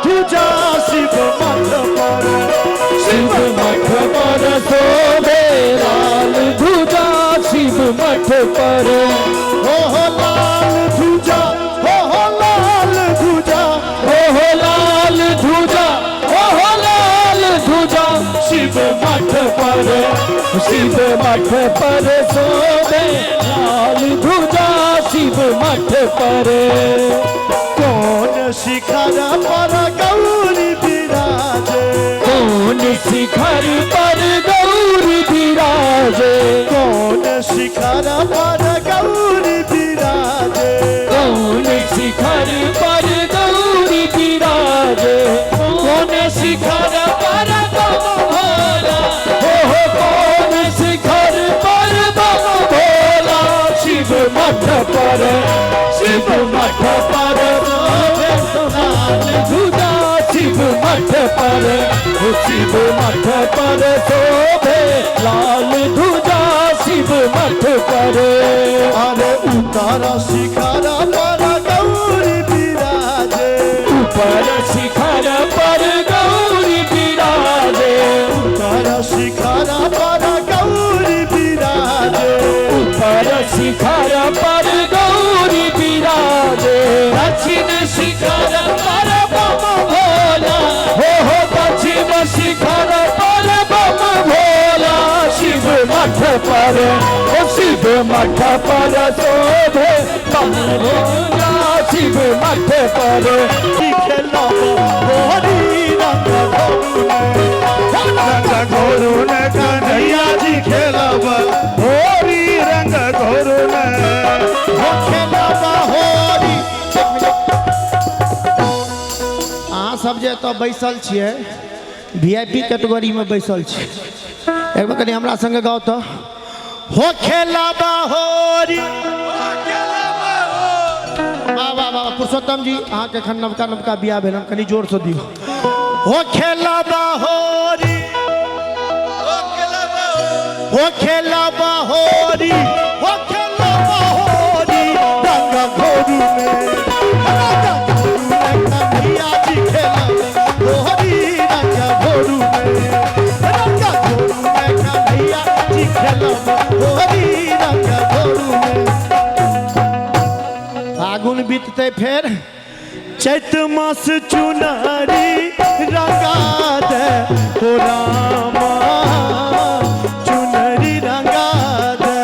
ध्वजा शिव मठ पर, शिव मठ पर शोभे लाल ध्वजा शिव मठ पर। हो लाल ध्वजा, हो लाल ध्वजा, हो लाल ध्वजा, हो लाल ध्वजा शिव मठ पर, शिव मठ पर शोभे लाल ध्वजा शिव मठ पर। कौन शिखर पर गौरी विराजे, कौन शिखर पर गौरी विराजे, कौन शिखर पर गौरी विराजे, कौन शिखर पर गौरी विराजे, कौन शिखर पर बम भोला, हो कौन शिखर पर बम भोला। शिव मठ पर, शिव मठ पर शोभे लाल ध्वजा शिव मठ पर, शिव मठ पर शोभे लाल ध्वजा शिव मठ पर। अरे उतर शिखर पर गौरी विराजे, ऊपर शिखर पर गौरी विराजे, उतर शिखर पर गौरी विराजे, ऊपर शिखर पर गौरी विराजे। दक्षिण शिखर पर बम भोला, हो दक्षिण शिखर पर बम भोला। शिव मठ पर, शिव मठ पर शोभे लाल ध्वजा शिव मठ पर। खेला गोरी रंग घोरू ने कन्हैया जी खेला होरी रंग घोरू ने खेला होरी। अहाँ सब जे तो बैसल छियै VIP कैटेगरी में बैसल छी, एक बार कनी हमरा संगे गाओ तो। हो खेला होरी, बाबा बाबा पुरुषोत्तम जी अहाँ के खन नवका नवका बियाह भेल, कनी जोर से दियो। हो खेला होरी, हो खेला होरी, हो खेला होरी रंग घोरू में, कन्हैया जी खेला होरी रंग घोरू में, रंग घोरू में कन्हैया जी खेला होरी रंग घोरू में। फागुन बीतते फिर चैत मास चुनरी रंगा दे हो रामा, चुनरी रंगा दे।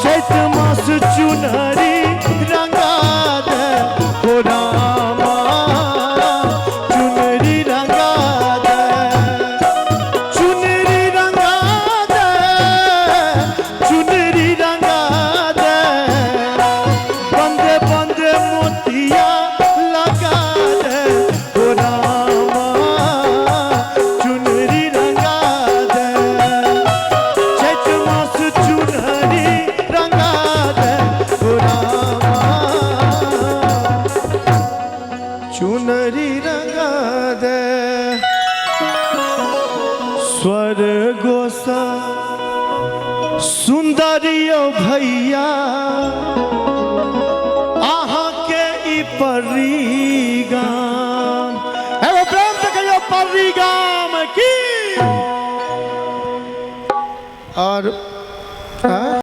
चैत मास चुनरी रंगा दे हो रामा, चुनरी रंगा दे, चुनरी रंगा दे, चुनरी रंगा दे। बंदे बंदे मोतिया लगा दे हो रामा, चुनरी रंगा दे। चैत मास चुनरी रंगा दे हो रामा, चुनरी रंगा दे। स्वर्गो सा सुंदरियो भैया